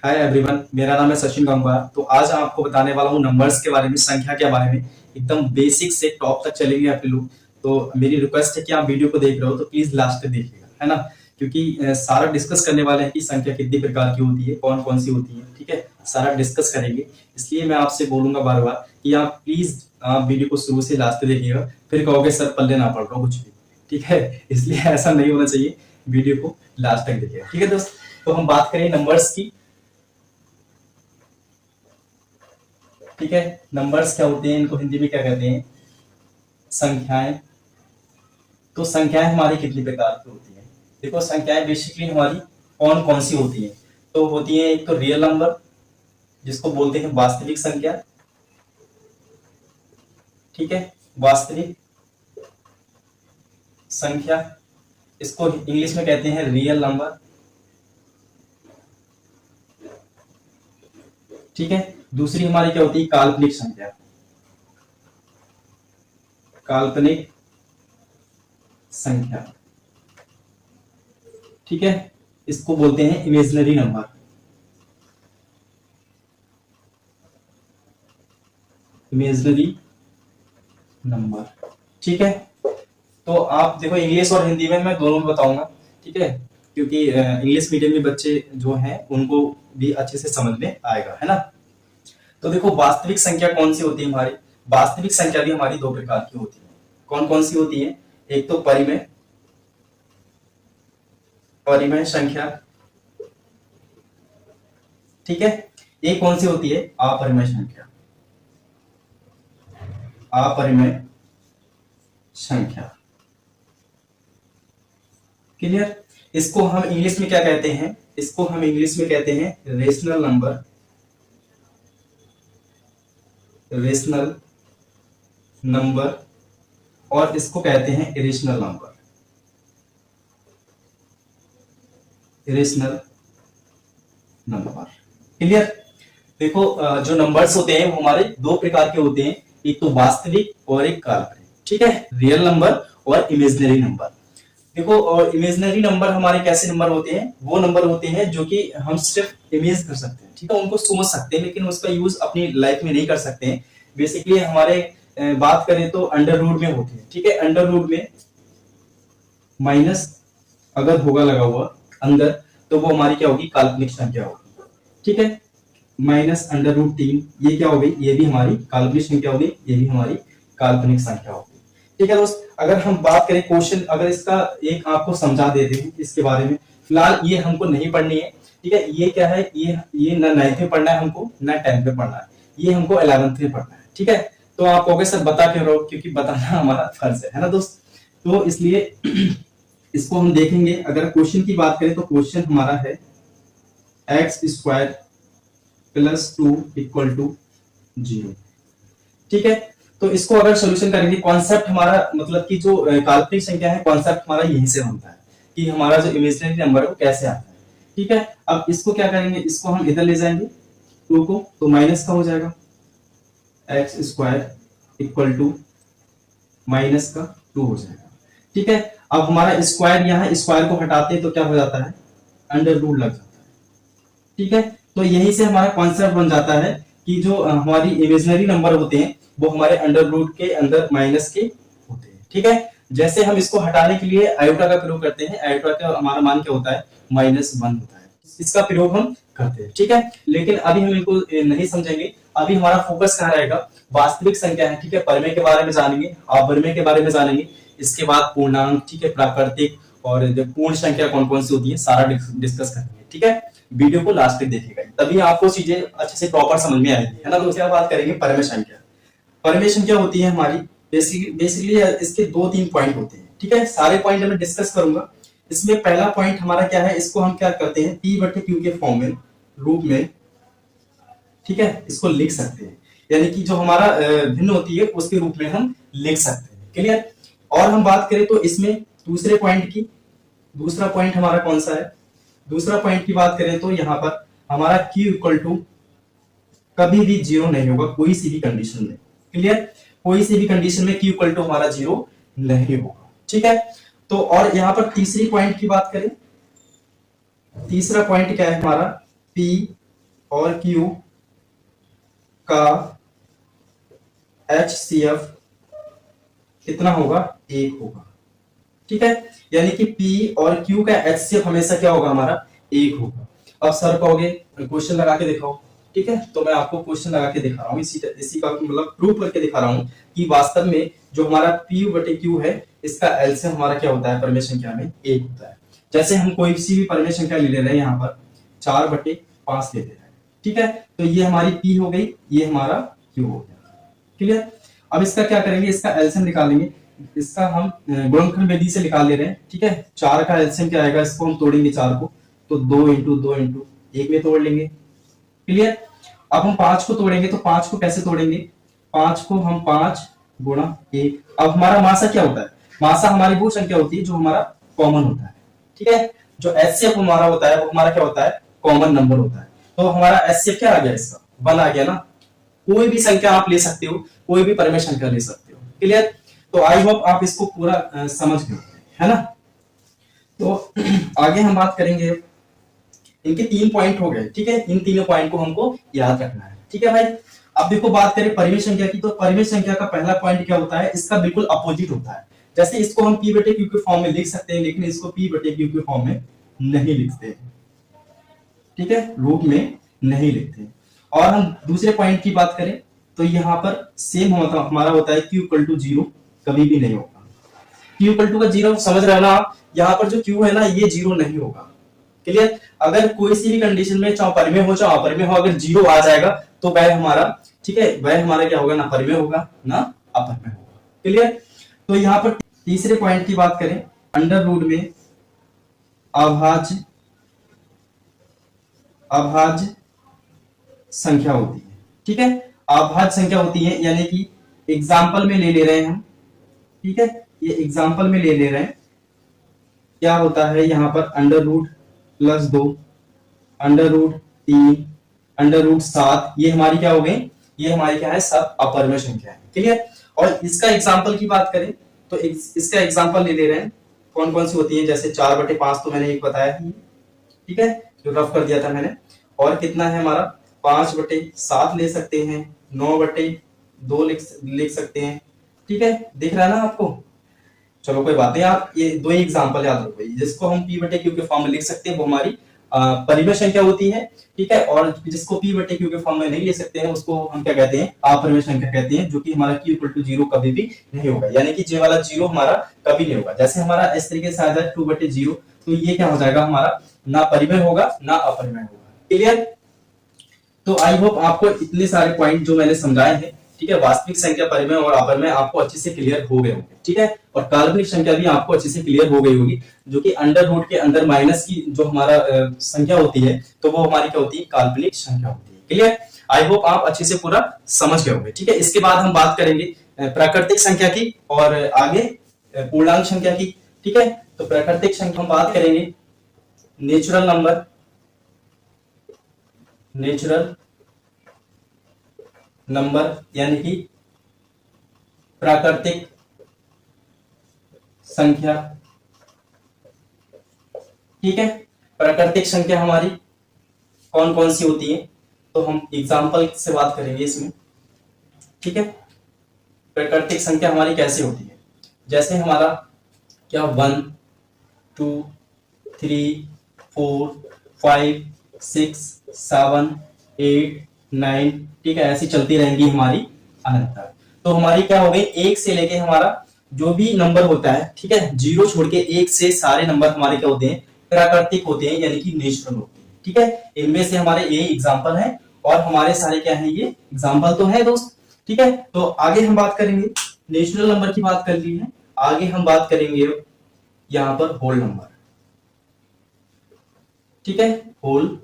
Hi everyone, मेरा नाम है सचिन गंगवार। तो आज आपको बताने वाला हूँ नंबर्स के बारे में, संख्या के बारे में। एकदम बेसिक से टॉप तक चलेंगे आप लोग। तो मेरी रिक्वेस्ट है कि आप वीडियो को देख रहे हो तो प्लीज लास्ट तक देखिएगा, है ना। क्योंकि सारा डिस्कस करने वाले हैं कि संख्या कितनी प्रकार की होती है, कौन कौन सी होती है, ठीक है। सारा डिस्कस करेंगे। इसलिए मैं आपसे बोलूंगा बार बार कि आप प्लीज वीडियो को शुरू से लास्ट तक देखिएगा। फिर कहोगे सर पल्ले ना पड़ रहा कुछ भी, ठीक है। इसलिए ऐसा नहीं होना चाहिए, वीडियो को लास्ट तक देखिएगा, ठीक है दोस्त। तो हम बात करें नंबर्स की, ठीक है। नंबर्स क्या होते हैं, इनको हिंदी में क्या कहते हैं? संख्याएं। तो संख्याएं हमारी कितनी प्रकार की होती हैं? देखो, संख्याएं बेसिकली हमारी कौन कौन सी होती हैं? तो होती है एक तो रियल नंबर, जिसको बोलते हैं वास्तविक संख्या, ठीक है। वास्तविक संख्या, इसको इंग्लिश में कहते हैं रियल नंबर, ठीक है। दूसरी हमारी क्या होती है? काल्पनिक संख्या, काल्पनिक संख्या, ठीक है। इसको बोलते हैं इमेजिनरी नंबर, इमेजिनरी नंबर, ठीक है। तो आप देखो, इंग्लिश और हिंदी में मैं दोनों में बताऊंगा, ठीक है। क्योंकि इंग्लिश मीडियम में बच्चे जो हैं उनको भी अच्छे से समझ में आएगा, है ना। तो देखो, वास्तविक संख्या कौन सी होती है हमारी? वास्तविक संख्या भी हमारी दो प्रकार की होती है। कौन कौन सी होती है? एक तो परिमेय, परिमेय संख्या, ठीक है। एक कौन सी होती है? अपरिमेय संख्या, अपरिमेय संख्या, क्लियर। इसको हम इंग्लिश में क्या कहते हैं? इसको हम इंग्लिश में कहते हैं रेशनल नंबर, रेशनल नंबर, और इसको कहते हैं irrational number, irrational number, clear. देखो, जो नंबर्स होते हैं वो हमारे दो प्रकार के होते हैं, एक तो वास्तविक और एक काल्पनिक, ठीक है। रियल नंबर और इमेजिनरी नंबर। देखो, और इमेजिनरी नंबर हमारे कैसे नंबर होते हैं? वो नंबर होते हैं जो कि हम सिर्फ इमेज कर सकते हैं, ठीक है, उनको समझ सकते हैं, लेकिन उसका यूज अपनी लाइफ में नहीं कर सकते हैं। बेसिकली हमारे बात करें तो अंडर रूट में होते हैं, ठीक है। अंडर रूट में माइनस अगर होगा लगा हुआ अंदर, तो वो हमारी क्या होगी? काल्पनिक संख्या होगी, ठीक है। माइनस अंडर रूट 3, ये क्या हो गई? ये भी हमारी काल्पनिक संख्या होगी, ये भी हमारी काल्पनिक संख्या होगी, ठीक है दोस्त। अगर हम बात करें क्वेश्चन, अगर इसका एक आपको समझा देते हैं इसके बारे में, फिलहाल ये हमको नहीं पढ़नी है, ठीक है। ये क्या है? ये ना 9th में पढ़ना है हमको, ना 10th में पढ़ना है, ये हमको 11th में पढ़ना है, ठीक है। तो आप कहोगे सर बता क्यों रहो? क्योंकि बताना हमारा फर्ज है ना दोस्त। तो इसलिए इसको हम देखेंगे। अगर क्वेश्चन की बात करें तो क्वेश्चन हमारा है X square plus 2 equal to 0, ठीक है। तो इसको अगर सोल्यूशन करेंगे, कॉन्सेप्ट हमारा मतलब कि जो काल्पनिक संख्या है, कॉन्सेप्ट हमारा यहीं से बनता है कि हमारा जो इमेजिनरी नंबर है वो कैसे आता है, ठीक है। अब इसको क्या करेंगे? इसको हम इधर ले जाएंगे 2 को, तो माइनस का हो जाएगा X square equal to minus का 2 हो जाएगा, ठीक है। अब हमारा स्क्वायर, यहाँ स्क्वायर को हटाते हैं तो क्या हो जाता है? अंडर रूट लग जाता है, ठीक है। तो यहीं से हमारा कॉन्सेप्ट बन जाता है कि जो हमारी इमेजिनरी नंबर होते हैं वो हमारे अंडर रूट के अंदर माइनस के होते हैं, ठीक है। जैसे हम इसको हटाने के लिए आयोटा का प्रयोग करते हैं, आयोटा का हमारा मान क्या होता है? -1 होता है। इसका प्रयोग हम करते हैं, ठीक है। लेकिन अभी हम इनको नहीं समझेंगे। अभी हमारा फोकस कहाँ रहेगा? वास्तविक संख्या है, ठीक है। परिमेय के बारे में जानेंगे, अपरिमेय के बारे में जानेंगे, इसके बाद पूर्णांक, ठीक है, प्राकृतिक, और पूर्ण संख्या कौन कौन सी होती है, सारा डिस्कस करेंगे, ठीक है। वीडियो को लास्ट तक देखिएगा, तभी आपको चीजें अच्छे से प्रॉपर समझ में आएगी, है ना। तो उसके बात करेंगे परिमेय संख्या। परिमेय संख्या होती है हमारी बेसिकली इसके 2-3 पॉइंट होते हैं, ठीक है। सारे पॉइंट मैं डिस्कस करूंगा। इसमें पहला पॉइंट हमारा क्या है? इसको हम क्या करते हैं? P/Q के फॉर्म में, रूप में, ठीक है, इसको लिख सकते हैं। यानी कि जो हमारा भिन्न होती है उसके रूप में हम लिख सकते हैं, क्लियर। और हम बात करें तो इसमें दूसरे पॉइंट की, दूसरा पॉइंट हमारा कौन सा है? दूसरा पॉइंट की बात करें तो यहाँ पर हमारा Q इक्वल टू कभी भी 0 नहीं होगा, कोई सी भी कंडीशन में, क्लियर। कोई सी भी कंडीशन में Q इक्वल टू हमारा 0 नहीं होगा, ठीक है। तो और यहाँ पर तीसरी पॉइंट की बात करें, तीसरा पॉइंट क्या है हमारा? P और Q का HCF कितना होगा, 1 होगा। ठीक है, यानी कि P और Q का HCF हमेशा क्या होगा, हमारा 1 होगा। अब सर कहोगे क्वेश्चन लगा के दिखाओ, ठीक है, तो मैं आपको क्वेश्चन लगा के दिखा रहा हूँ, इसी का मतलब प्रूफ करके दिखा रहा हूँ कि वास्तव में जो हमारा P बटे Q है, इसका एलसीएम हमारा क्या होता है, परिमेय संख्या में 1 होता है। जैसे हम कोई सी भी परिमेय संख्या ले रहे हैं, यहाँ पर 4/5 ले रहे हैं, ठीक है, तो ये हमारी P हो गई, ये हमारा Q हो गया। क्लियर। अब इसका क्या करेंगे, इसका एलसीएम निकालेंगे। इसका हम गुणनखंड विधि से निकाल ले रहे हैं, ठीक है। 4 का एलसीएम क्या आएगा, इसको हम तोड़ेंगे 4 को, तो 2 इंटू 2 इंटू 1 में तोड़ लेंगे। क्लियर। अब हम 5 को तोड़ेंगे, तो 5 को कैसे तोड़ेंगे, 5 को हम 5 गुणा 1। अब हमारा मासा क्या होता है, मासा हमारी वो संख्या होती है जो हमारा कॉमन होता है, ठीक है। जो एचसीएफ हमारा होता है वो हमारा क्या होता है, कॉमन नंबर होता है। तो हमारा एचसीएफ क्या आ गया, इसका 1 आ गया ना। कोई भी संख्या आप ले सकते हो, कोई भी परिमेय संख्या ले सकते हो। क्लियर। तो आई होप आप इसको पूरा समझ गए, है ना। तो आगे हम बात करेंगे, इनके 3 पॉइंट हो गए, ठीक है। इन तीनों पॉइंट को हमको याद रखना है, ठीक है भाई। अब देखो बात करें परिमेय संख्या की, तो परिमेय संख्या का पहला पॉइंट क्या होता है, इसका बिल्कुल अपोजिट होता है। जैसे इसको हम P बटे Q के फॉर्म में लिख सकते हैं, लेकिन इसको P बटे Q के फॉर्म में नहीं लिखते, ठीक है, रूप में नहीं लिखते। और हम दूसरे पॉइंट की बात करें, तो यहाँ पर सेम हमारा होता है Q इक्वल टू 0 कभी भी नहीं होगा। Q इक्वल टू का 0 समझ रहे हो ना आप, यहाँ पर जो Q है ना, ये 0 नहीं होगा। क्लियर। अगर कोई सी भी कंडीशन में चाहे परिमेय हो चाहे अपरिमेय हो, अगर 0 आ जाएगा तो वह हमारा, ठीक है, वह हमारा क्या होगा, ना परिमेय होगा ना अपरिमेय होगा। क्लियर। तो यहाँ पर तीसरे पॉइंट की बात करें, अंडर रूट में अभाज्य संख्या होती है, ठीक है, अभाज्य संख्या होती है, यानी कि एग्जाम्पल में ले रहे हैं हम, ठीक है, ये एग्जाम्पल में ले रहे हैं। क्या होता है यहाँ पर, under root +2, under root 3, under root 7, ये हमारी क्या हो गई, ये हमारी क्या है, सब अपरिमेय संख्या है। क्लियर। और इसका एग्जाम्पल की बात करें, तो इसका एग्जाम्पल ले रहे हैं, कौन कौन सी होती है, जैसे 4/5 तो मैंने एक बताया ही, ठीक है, जो रफ कर दिया था मैंने। और कितना है हमारा, 5/7 ले सकते हैं, 9/2 लिख सकते हैं, ठीक है, दिख रहा है ना आपको। चलो कोई बात नहीं, आप ये 2 ही एग्जांपल याद रखो, जिसको हम P बटे Q के फॉर्म में लिख सकते हैं वो हमारी परिमेय संख्या होती है, ठीक है। और जिसको P बटे Q के फॉर्म में नहीं ले सकते हैं, उसको हम क्या कहते हैं, अपरिमेय संख्या कहते हैं, जो कि हमारा Q इक्वल टू 0 कभी भी नहीं होगा, यानी कि ये वाला 0 हमारा कभी नहीं होगा। जैसे हमारा इस तरीके से आ जाए 2/0, तो ये क्या हो जाएगा, हमारा ना परिमेय होगा ना अपरिमेय होगा। क्लियर। तो आई होप आपको इतने सारे पॉइंट जो मैंने समझाए हैं, ठीक है, वास्तविक संख्या, परिमेय और अपरिमेय आपको अच्छे से क्लियर हो गए होंगे, ठीक है। और काल्पनिक संख्या भी आपको अच्छे से क्लियर हो गई होगी, जो कि अंडर रूट के अंदर माइनस की जो हमारा संख्या होती है, तो वो हमारी क्या होती है, काल्पनिक संख्या होती है। क्लियर। आई होप आप अच्छे से पूरा समझ गए होंगे, ठीक है। इसके बाद हम बात करेंगे प्राकृतिक संख्या की और आगे पूर्णांक संख्या की, ठीक है। तो प्राकृतिक संख्या हम बात करेंगे, नेचुरल नंबर यानी कि प्राकृतिक संख्या, ठीक है। प्राकृतिक संख्या हमारी कौन कौन सी होती है, तो हम एग्जांपल से बात करेंगे इसमें, ठीक है। प्राकृतिक संख्या हमारी कैसे होती है, जैसे हमारा क्या 1 2 3 4 5 6 7 8 9, ठीक है, ऐसी चलती रहेंगी हमारी अनंत तक। तो हमारी क्या हो गई, 1 से लेके हमारा जो भी नंबर होता है, ठीक है, 0 छोड़ के 1 से सारे नंबर हमारे क्या होते हैं, प्राकृतिक होते हैं, यानी कि नेचुरल होते हैं, ठीक है। इनमें से हमारे ये एग्जाम्पल है, और हमारे सारे क्या है, ये एग्जाम्पल तो है दोस्त, ठीक है। तो आगे हम बात करेंगे, नेचुरल नंबर की बात कर ली है, आगे हम बात करेंगे यहां पर होल नंबर, ठीक है, होल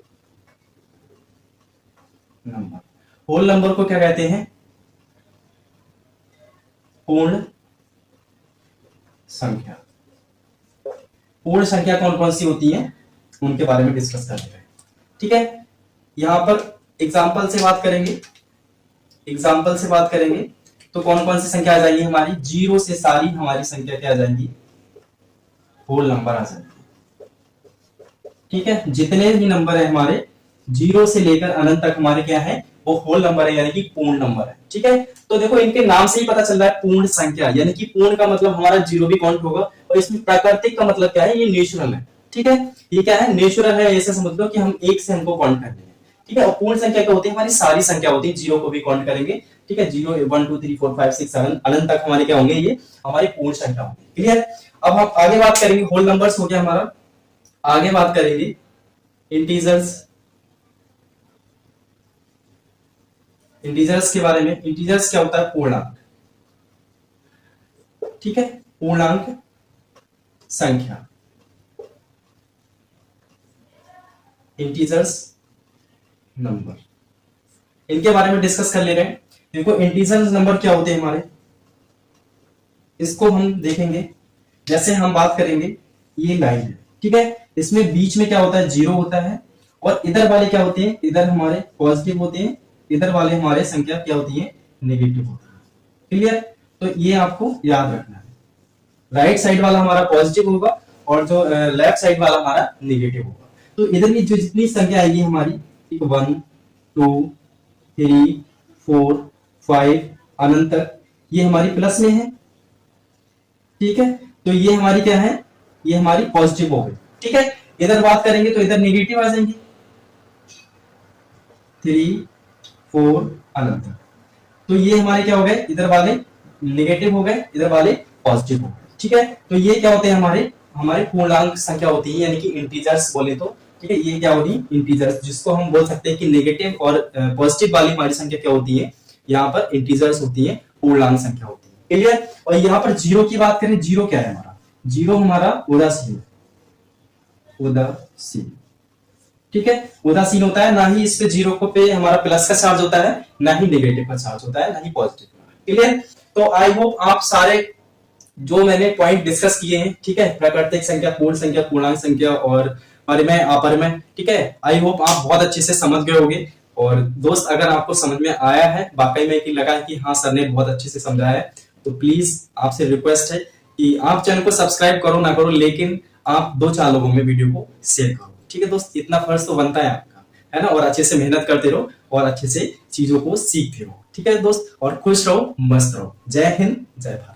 नंबर। होल नंबर को क्या कहते हैं, पूर्ण संख्या। पूर्ण संख्या कौन कौन सी होती है, उनके बारे में डिस्कस कर रहे हैं, ठीक है। यहां पर एग्जाम्पल से बात करेंगे, तो कौन कौन सी संख्या आ जाएगी हमारी, 0 से सारी हमारी संख्या क्या आ जाएंगी, होल नंबर आ जाएंगे, ठीक है। जितने भी नंबर है हमारे जीरो से लेकर अनंत तक हमारे क्या है, वो होल नंबर है, यानी कि पूर्ण नंबर है। ठीक है, तो देखो इनके नाम से ही पता चल रहा है पूर्ण संख्या, यानी कि पूर्ण का मतलब हमारा जीरो भी काउंट होगा, और इसमें प्राकृतिक का मतलब क्या है, ये नेचुरल है। ठीक है, ये क्या है, नेचुरल है, ऐसे समझ लो कि हम एक से हमको काउंट करने हैं। ठीक है, और पूर्ण संख्या क्या होती है, हमारी सारी संख्या होती है, जीरो को भी काउंट करेंगे। ठीक है, 0 1 2 3 4 5 6 7 अनंत तक हमारे क्या होंगे, ये हमारी पूर्ण संख्या होंगी। क्लियर। अब हम आगे बात करेंगे, होल नंबर्स हो गया हमारा, आगे बात करेंगे इंटीजर्स। इंटीजर्स के बारे में, इंटीजर्स क्या होता है, पूर्णांक। ठीक है, पूर्णांक संख्या, इंटीजर्स नंबर, इनके बारे में डिस्कस कर ले रहे हैं। देखो इंटीजर्स नंबर क्या होते हैं हमारे, इसको हम देखेंगे। जैसे हम बात करेंगे, ये लाइन है, ठीक है, इसमें बीच में क्या होता है, जीरो होता है, और इधर वाले क्या होते हैं, इधर हमारे पॉजिटिव होते हैं, इधर वाले हमारे संख्या क्या होती है, नेगेटिव होती है। क्लियर, तो ये आपको याद रखना है, राइट साइड वाला हमारा पॉजिटिव होगा और जो लेफ्ट साइड वाला हमारा नेगेटिव होगा। तो इधर की जो जितनी संख्या आएगी हमारी, 1 2 3 4 5 अनंत तक, ये हमारी प्लस में है। ठीक है, तो ये हमारी क्या है, ये हमारी पॉजिटिव हो गई। ठीक है, इधर बात करेंगे तो इधर नेगेटिव आ जाएंगे, 3 4 अनंत तक, तो ये हमारे क्या हो गए, इधर वाले नेगेटिव हो गए, इधर वाले पॉजिटिव हो गए। ठीक है, तो ये क्या होते हैं, हमारे हमारे पूर्णांक संख्या होती है, यानी कि इंटीजर्स बोले तो। ठीक है, ये क्या होती है, इंटीजर्स, जिसको हम बोल सकते हैं कि नेगेटिव और पॉजिटिव वाली हमारी संख्या क्या होती है, यहाँ पर इंटीजर्स होती है, पूर्णांक संख्या होती है। क्लियर। और यहाँ पर जीरो की बात करें, जीरो क्या है हमारा, जीरो हमारा उदासीन, उदासीन। ठीक है, उदासीन होता है, ना ही इस पे जीरो को पे हमारा प्लस का चार्ज होता है, ना ही नेगेटिव का चार्ज होता है, ना ही पॉजिटिव का। क्लियर। तो आई होप आप सारे जो मैंने पॉइंट डिस्कस किए हैं, ठीक है, प्राकृतिक संख्या, पूर्ण संख्या, पूर्णांक संख्या और परिमेय अपरिमेय, ठीक है, आई होप आप बहुत अच्छे से समझ गए होंगे। और दोस्त अगर आपको समझ में आया है, वाकई में कि लगा है कि हाँ सर ने बहुत अच्छे से समझाया है, तो प्लीज आपसे रिक्वेस्ट है कि आप चैनल को सब्सक्राइब करो ना करो, लेकिन आप 2-4 लोगों में वीडियो को शेयर करो। ठीक है दोस्त, इतना फर्ज तो बनता है आपका, है ना, और अच्छे से मेहनत करते रहो और अच्छे से चीजों को सीखते रहो। ठीक है दोस्त, और खुश रहो, मस्त रहो। जय हिंद, जय भारत।